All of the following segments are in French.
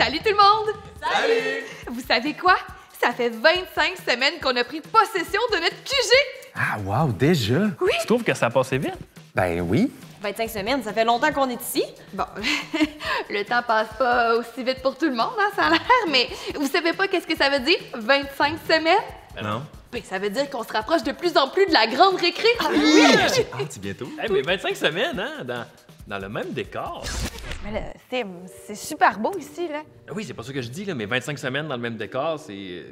Salut tout le monde! Salut! Vous savez quoi? Ça fait 25 semaines qu'on a pris possession de notre QG! Ah, wow, déjà? Oui! Tu trouves que ça a passé vite? Ben oui. 25 semaines, ça fait longtemps qu'on est ici. Bon, le temps passe pas aussi vite pour tout le monde, hein, ça a l'air, mais vous savez pas qu'est-ce que ça veut dire, 25 semaines? Ben non. Ben, ça veut dire qu'on se rapproche de plus en plus de la grande récré. Oui! Ah, c'est bientôt. Hey, mais 25 semaines, hein? Dans le même décor. Mais là, c'est super beau ici, là. Oui, c'est pas ça que je dis, là, mais 25 semaines dans le même décor, c'est.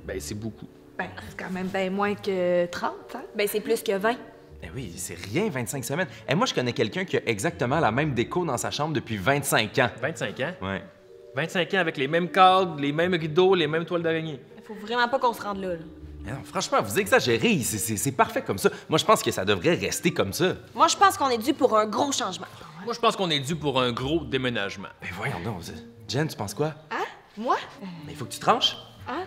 Ben, c'est beaucoup. Ben, c'est quand même bien moins que 30, hein? Ben, c'est plus que 20. Ben oui, c'est rien, 25 semaines. Et moi, je connais quelqu'un qui a exactement la même déco dans sa chambre depuis 25 ans. 25 ans? Ouais. 25 ans avec les mêmes cadres, les mêmes rideaux, les mêmes toiles d'araignée. Faut vraiment pas qu'on se rende là. Mais non, franchement, vous exagérez. C'est parfait comme ça. Moi, je pense que ça devrait rester comme ça. Moi, je pense qu'on est dû pour un gros changement. Moi, je pense qu'on est dû pour un gros déménagement. Ben voyons donc. Jen, tu penses quoi? Hein? Moi? Mais il faut que tu tranches. Hein?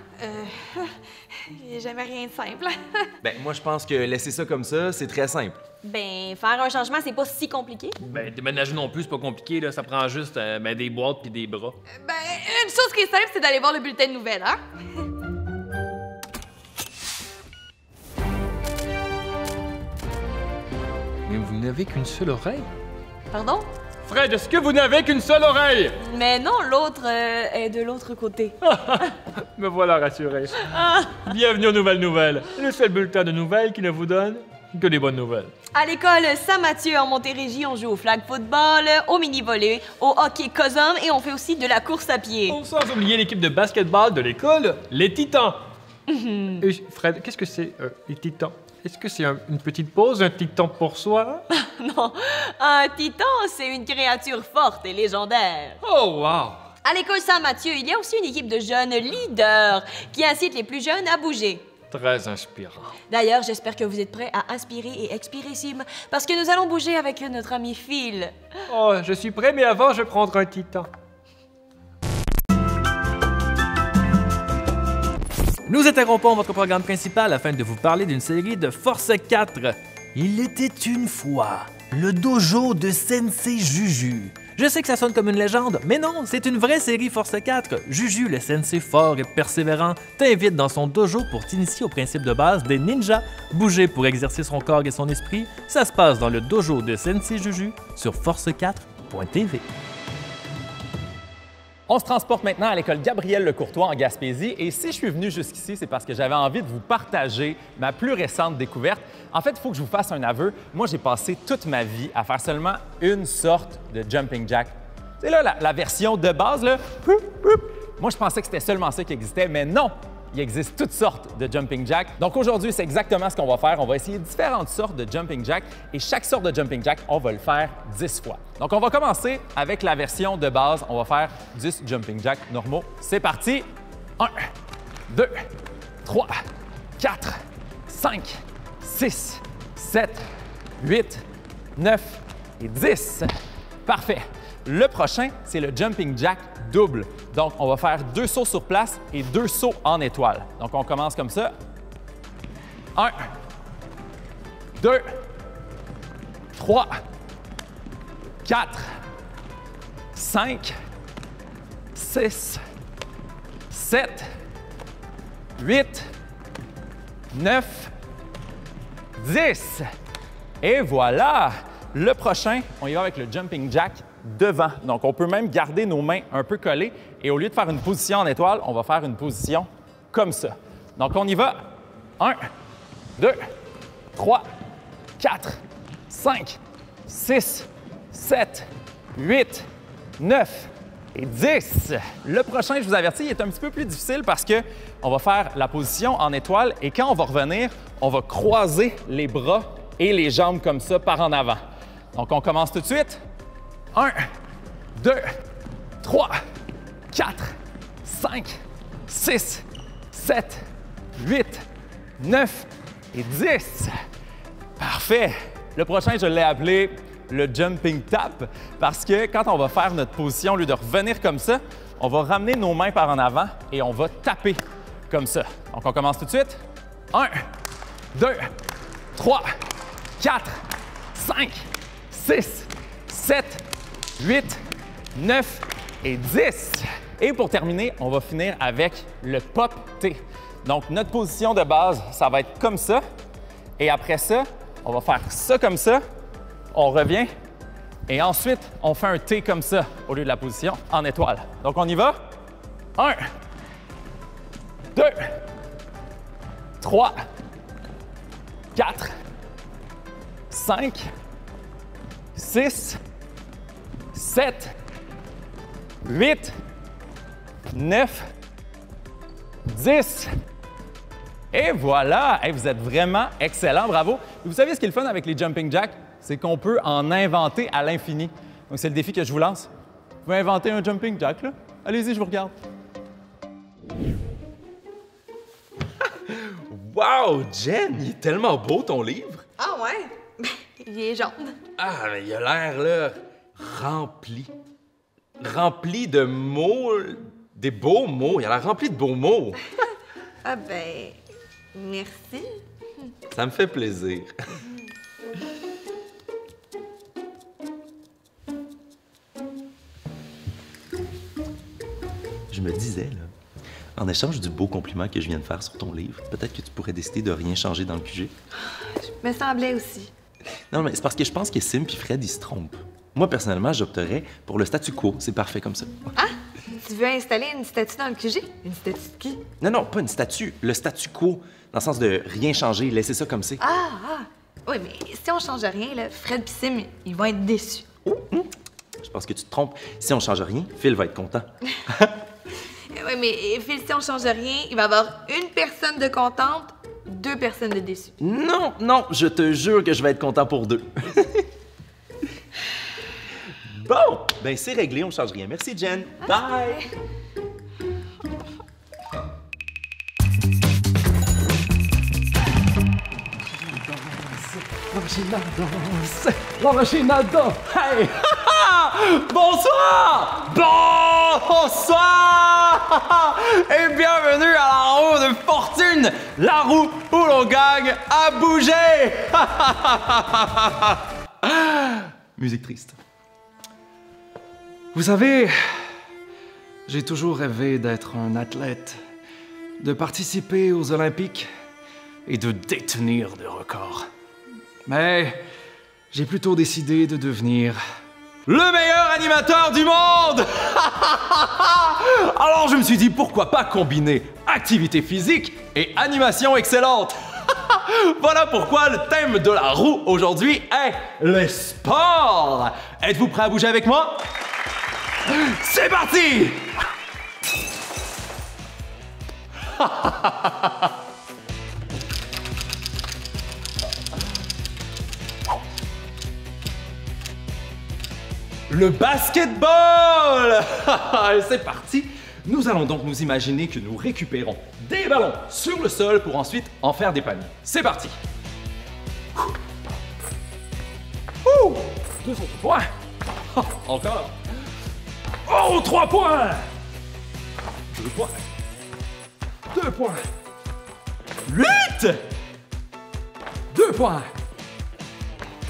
Il a jamais rien de simple. Ben moi, je pense que laisser ça comme ça, c'est très simple. Ben, faire un changement, c'est pas si compliqué. Ben, déménager non plus, c'est pas compliqué, là. Ça prend juste ben, des boîtes puis des bras. Ben, une chose qui est simple, c'est d'aller voir le bulletin de nouvelles, hein? Mais vous n'avez qu'une seule oreille? Pardon? Fred, est-ce que vous n'avez qu'une seule oreille? Mais non, l'autre est de l'autre côté. Me voilà rassuré. Bienvenue aux Nouvelles Nouvelles, le seul bulletin de nouvelles qui ne vous donne que des bonnes nouvelles. À l'école Saint-Mathieu en Montérégie, on joue au flag football, au mini-volley, au hockey cosum et on fait aussi de la course à pied. Oh, sans oublier l'équipe de basketball de l'école, les Titans. Et Fred, qu'est-ce que c'est, les Titans? Est-ce que c'est une petite pause, un titan pour soi? Non, un titan, c'est une créature forte et légendaire. Oh, wow! À l'école Saint-Mathieu, il y a aussi une équipe de jeunes leaders qui incitent les plus jeunes à bouger. Très inspirant. D'ailleurs, j'espère que vous êtes prêts à inspirer et expirer Sim, parce que nous allons bouger avec notre ami Phil. Oh, je suis prêt, mais avant, je vais prendre un titan. Nous interrompons votre programme principal afin de vous parler d'une série de Force 4. Il était une fois le dojo de Sensei Juju. Je sais que ça sonne comme une légende, mais non, c'est une vraie série Force 4. Juju, le sensei fort et persévérant, t'invite dans son dojo pour t'initier au principe de base des ninjas. Bouger pour exercer son corps et son esprit, ça se passe dans le dojo de Sensei Juju sur force4.tv. On se transporte maintenant à l'école Gabriel Lecourtois en Gaspésie et si je suis venu jusqu'ici, c'est parce que j'avais envie de vous partager ma plus récente découverte. En fait, il faut que je vous fasse un aveu. Moi, j'ai passé toute ma vie à faire seulement une sorte de jumping jack. C'est là la version de base, là. Moi, je pensais que c'était seulement ça qui existait, mais non! Il existe toutes sortes de jumping jack. Donc aujourd'hui, c'est exactement ce qu'on va faire. On va essayer différentes sortes de jumping jack et chaque sorte de jumping jack, on va le faire 10 fois. Donc on va commencer avec la version de base. On va faire 10 jumping jack normaux. C'est parti! 1, 2, 3, 4, 5, 6, 7, 8, 9 et 10. Parfait. Le prochain, c'est le jumping jack double. Donc, on va faire 2 sauts sur place et 2 sauts en étoile. Donc, on commence comme ça. 1, 2, 3, 4, 5, 6, 7, 8, 9, 10. Et voilà! Le prochain, on y va avec le jumping jack devant. Donc, on peut même garder nos mains un peu collées et au lieu de faire une position en étoile, on va faire une position comme ça. Donc, on y va. 1, 2, 3, 4, 5, 6, 7, 8, 9 et 10. Le prochain, je vous avertis, il est un petit peu plus difficile parce que on va faire la position en étoile et quand on va revenir, on va croiser les bras et les jambes comme ça par en avant. Donc, on commence tout de suite. 1, 2, 3, 4, 5, 6, 7, 8, 9 et 10. Parfait. Le prochain, je l'ai appelé le jumping tap parce que quand on va faire notre position, au lieu de revenir comme ça, on va ramener nos mains par en avant et on va taper comme ça. Donc, on commence tout de suite. 1, 2, 3, 4, 5, 6, 7, 8, 9 et 10. Et pour terminer, on va finir avec le pop T. Donc, notre position de base, ça va être comme ça. Et après ça, on va faire ça comme ça. On revient. Et ensuite, on fait un T comme ça au lieu de la position en étoile. Donc, on y va. 1, 2, 3, 4, 5, 6, 7, 8, 9, 10. Et voilà! Hey, vous êtes vraiment excellent, bravo! Et vous savez ce qui est le fun avec les jumping jacks? C'est qu'on peut en inventer à l'infini. Donc, c'est le défi que je vous lance. Vous pouvez inventer un jumping jack, là? Allez-y, je vous regarde. Wow, Jen, il est tellement beau ton livre. Ah ouais? Il est jaune. Ah, mais il a l'air, là, rempli. Rempli de mots, des beaux mots. Il a l'air rempli de beaux mots. Ah ben, merci. Ça me fait plaisir. Je me disais, là, en échange du beau compliment que je viens de faire sur ton livre, peut-être que tu pourrais décider de rien changer dans le QG. Me semblait aussi. Non, mais c'est parce que je pense que Sim et Fred, ils se trompent. Moi, personnellement, j'opterais pour le statu quo. C'est parfait comme ça. Ah? Tu veux installer une statue dans le QG? Une statue de qui? Non, non, pas une statue. Le statu quo, dans le sens de rien changer, laisser ça comme c'est. Ah! Oui, mais si on change rien, là, Fred et Sim, ils vont être déçus. Je pense que tu te trompes. Si on change rien, Phil va être content. Oui, mais Phil, si on change rien, il va y avoir une personne de contente, 2 personnes de déçues. Non, non, je te jure que je vais être content pour 2. Bon, ben c'est réglé, on change rien. Merci, Jen. Bye! La machine à danse! Hey! Bonsoir! Bonsoir! Et bienvenue à la roue de fortune! La roue où l'on gagne à bouger! Musique triste. Vous savez, j'ai toujours rêvé d'être un athlète, de participer aux Olympiques et de détenir des records. Mais j'ai plutôt décidé de devenir Le meilleur animateur du monde! Alors je me suis dit, pourquoi pas combiner activité physique et animation excellente? Voilà pourquoi le thème de la roue aujourd'hui est les sports. Êtes-vous prêts à bouger avec moi? C'est parti! Le basketball! C'est parti! Nous allons donc nous imaginer que nous récupérons des ballons sur le sol pour ensuite en faire des paniers. C'est parti! 2 autres points! Encore! Oh, 3 points! 2 points! 2 points! 8! 2 points!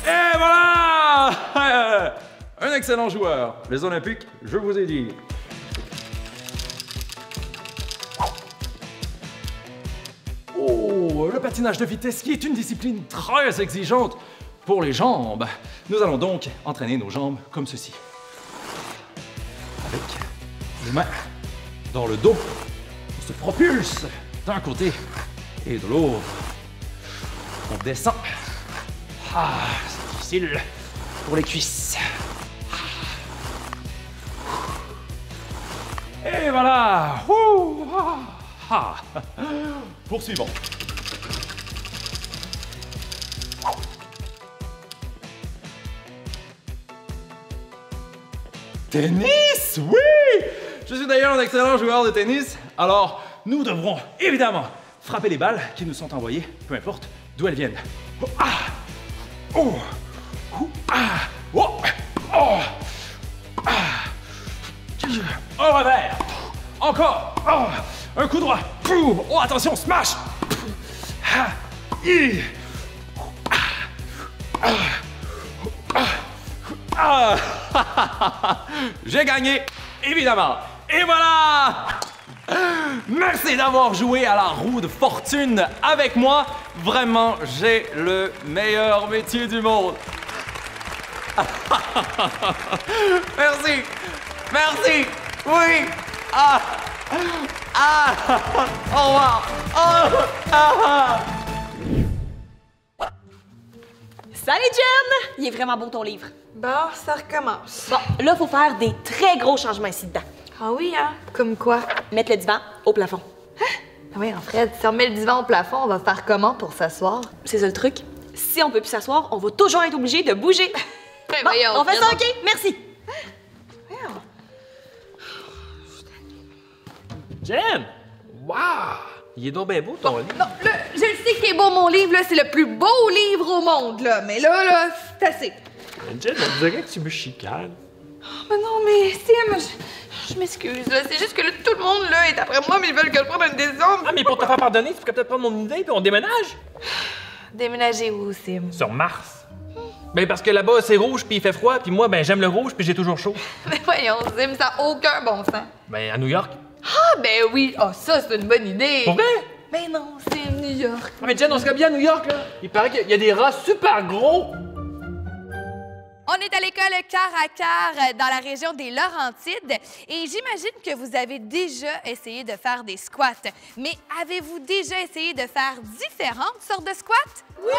Et voilà! Un excellent joueur. Les Olympiques, je vous ai dit. Oh, le patinage de vitesse qui est une discipline très exigeante pour les jambes. Nous allons donc entraîner nos jambes comme ceci. Avec les mains dans le dos, on se propulse d'un côté et de l'autre. On descend. Ah, c'est difficile pour les cuisses. Et voilà! Ouh, ah, ah. Poursuivons. Tennis! Oui! Je suis d'ailleurs un excellent joueur de tennis, alors nous devrons évidemment frapper les balles qui nous sont envoyées, peu importe d'où elles viennent. Oh, ah! Oh! Ah! Oh! Oh! Ah! Au revers! Encore! Oh! Un coup droit! Oh, attention, smash! Ah! Ah! J'ai gagné, évidemment! Et voilà! Merci d'avoir joué à la roue de fortune avec moi. Vraiment, j'ai le meilleur métier du monde. Merci. Merci. Oui. Ah. Ah. Au revoir. Oh. Ah. Salut, Jen! Il est vraiment beau ton livre. Bon, ça recommence. Bon, là, faut faire des très gros changements ici dedans. Ah oui, hein? Comme quoi? Mettre le divan au plafond. Ah oui, en Fred, si on met le divan au plafond, on va faire comment pour s'asseoir? C'est ça le truc. Si on peut plus s'asseoir, on va toujours être obligé de bouger. Ben Bon, voyons, on fait Fred, ça, OK? Merci. Jen! Wow! Il est donc bien beau, ton livre. Non, là, je le sais qu'il est beau, mon livre, là, c'est le plus beau livre au monde, là. Mais là, c'est assez. Jen, on dirait que tu me chicanes. Mais non, mais Sim, je m'excuse, là. C'est juste que là, tout le monde, là, est après moi, mais ils veulent que je prenne une décision. Ah, mais pour te faire pardonner, tu peux peut-être prendre mon idée puis on déménage? Déménager où, Sim? Sur Mars. Ben parce que là-bas, c'est rouge puis il fait froid, puis moi, ben j'aime le rouge puis j'ai toujours chaud. Mais voyons, Sim, ça n'a aucun bon sens. Ben à New York. Ah, ben oui. Ah, ça, c'est une bonne idée. Pour vrai? Mais non, c'est New York. Ah, mais Jen, on serait bien à New York, là. Il paraît qu'il y a des rats super gros. On est à l'école Cœur à Cœur dans la région des Laurentides et j'imagine que vous avez déjà essayé de faire des squats. Mais avez-vous déjà essayé de faire différentes sortes de squats? Oui!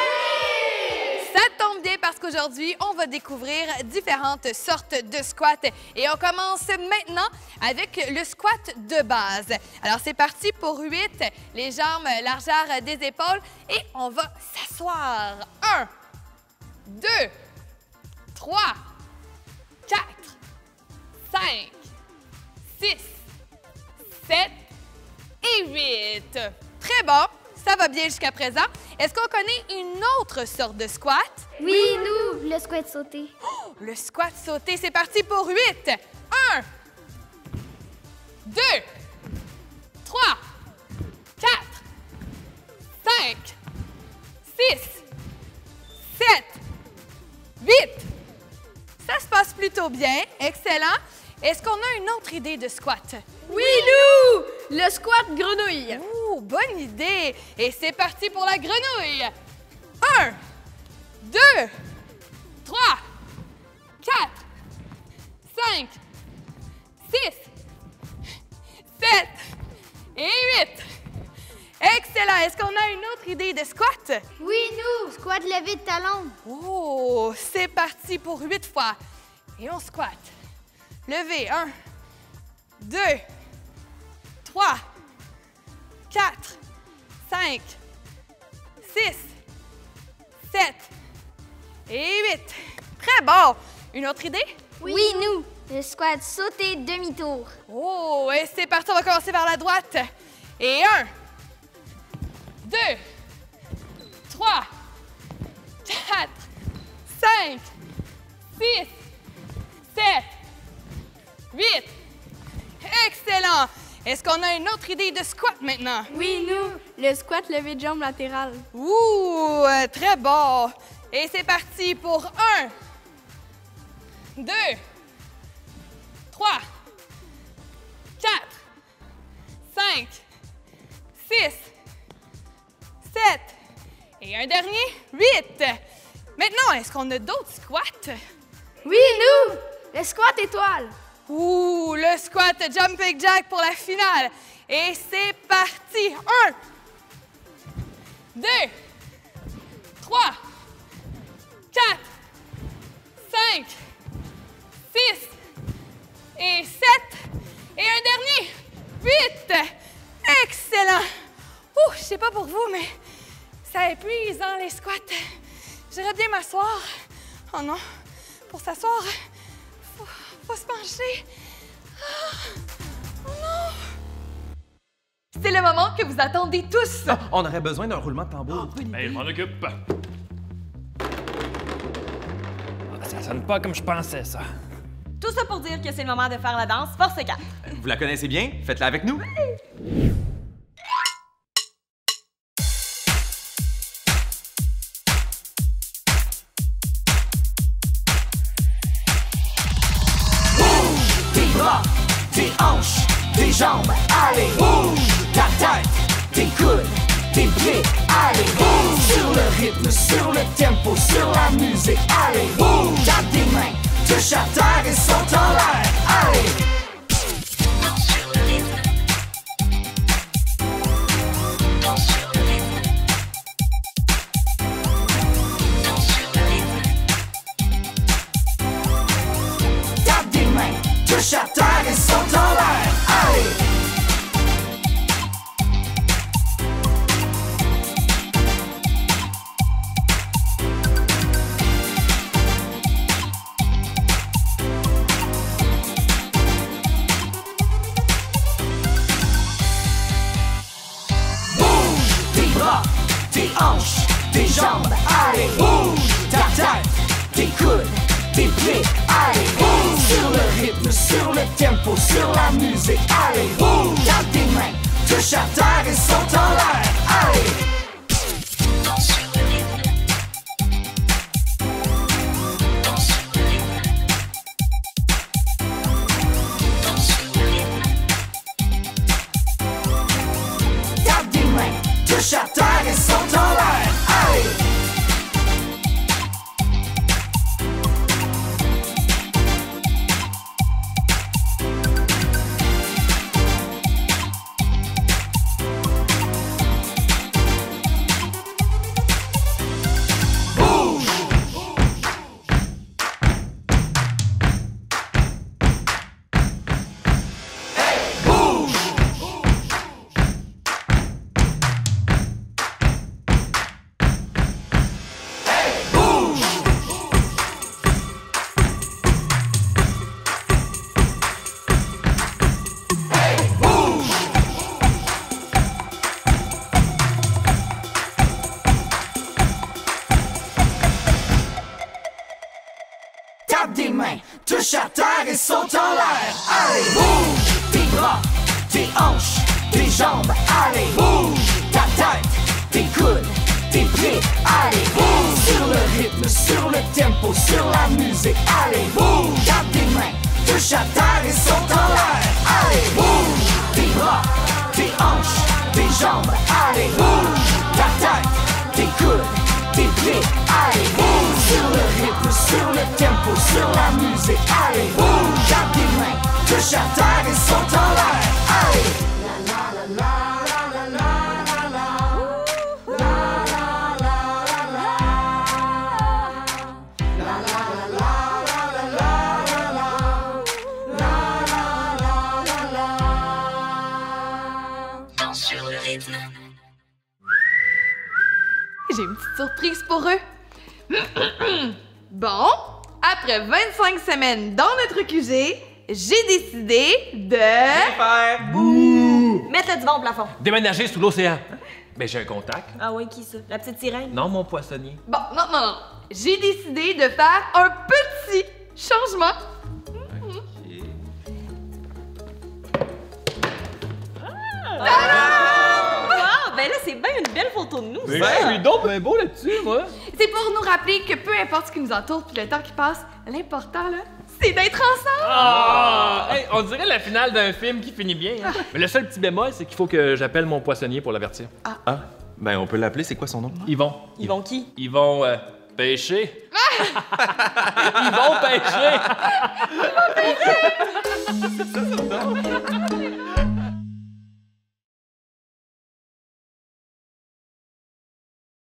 Ça tombe bien parce qu'aujourd'hui, on va découvrir différentes sortes de squats. Et on commence maintenant avec le squat de base. Alors, c'est parti pour 8, les jambes largeur des épaules et on va s'asseoir. 1, 2, 3, 4, 5, 6, 7 et 8. Très bon, ça va bien jusqu'à présent. Est-ce qu'on connaît une autre sorte de squat? Oui, nous, le squat sauté. Oh, le squat sauté, c'est parti pour 8. 1, 2, 3, 4, 5, 6, 7, 8. Ça se passe plutôt bien. Excellent. Est-ce qu'on a une autre idée de squat? Oui, nous, le squat grenouille. Ouh, bonne idée. Et c'est parti pour la grenouille. 1, 2, 3, 4, 5, 6, 7 et 8. Excellent. Est-ce qu'on a une autre idée de squat? Oui, nous, squat levé de talon. Oh, c'est parti pour 8 fois. Et on squatte. Levez. 1, 2, 3, 4, 5, 6, 7 et 8. Très bon. Une autre idée? Oui, nous, le squat sauté demi-tour. Oh, et c'est parti. On va commencer par la droite. Et 1, 2, 3, 4, 5, 6, 7, 8. Excellent! Est-ce qu'on a une autre idée de squat maintenant? Oui, nous, le squat levé de jambes latérales. Ouh, très bon! Et c'est parti pour 1, 2, 3, 4, 5, 6, 7 et un dernier, 8. Maintenant, est-ce qu'on a d'autres squats? Oui, nous, le squat étoile. Ouh, le squat jumping jack pour la finale. Et c'est parti. 1, 2, 3, 4, 5, 6 et 7. Et un dernier, 8. Excellent. Ouh, je sais pas pour vous, mais ça épuise dans les squats. J'aimerais bien m'asseoir. Oh non, pour s'asseoir, faut se pencher. Oh non! C'est le moment que vous attendez tous. Ah, on aurait besoin d'un roulement de tambour. Ben, je m'en occupe. Ça sonne pas comme je pensais, ça. Tout ça pour dire que c'est le moment de faire la danse Force 4. Vous la connaissez bien? Faites-la avec nous. tes hanches, tes jambes, allez, bouge ta tête, tes coudes, tes pieds, allez, bouge sur le rythme, sur le tempo, sur la musique, allez, bouge, tape tes mains, touche à terre et saute en l'air, allez. Touche à terre et saute en l'air, allez! Bouge tes bras, tes hanches, tes jambes, allez! Bouge ta tête, tes coudes, tes pieds, allez! Bouge sur le rythme, sur le tempo, sur la musique, allez! Bouge, tape tes mains, touche à terre et saute en l'air, allez! Danse sur le rythme. Danse sur le rythme. Danse sur le rythme. Tape tes mains, touche à terre et saute en l'air, allez! Tape des mains, touche à terre et saute en l'air, allez! Bouge tes bras, tes hanches, tes jambes, allez! Bouge ta tête, tes coudes, tes pieds, allez! Bouge sur le rythme, sur le tempo, sur la musique, allez! Bouge, tape des mains, touche à terre et saute en l'air, allez! Bouge tes bras, tes hanches, tes jambes, allez! Bouge ta tête, tes coudes, tes pieds, allez! Bouge sur le rythme, sur le tempo, sur la musique, allez! Bouge, tape des mains, touche à terre et saute en l'air, allez! Danse sur le rythme. J'ai une petite surprise pour eux. Bon, après 25 semaines dans notre QG, j'ai décidé de... Mettre le divan au plafond. Déménager sous l'océan. Ben, j'ai un contact. Ah ouais, qui ça? La petite sirène? Non, mon poissonnier. Bon, non. J'ai décidé de faire un petit changement. Ah, ben là, c'est bien une belle photo de nous. Ben, je suis donc ben beau là-dessus, moi. C'est pour nous rappeler que peu importe ce qui nous entoure puis le temps qui passe, l'important, là, c'est d'être ensemble. Ah! Hey, on dirait la finale d'un film qui finit bien. Hein? Mais le seul petit bémol, c'est qu'il faut que j'appelle mon poissonnier pour l'avertir. Ah, ben on peut l'appeler, c'est quoi son nom? Yvon. Ils vont qui? Ils vont pêcher. Ils vont pêcher. Ils vont pêcher.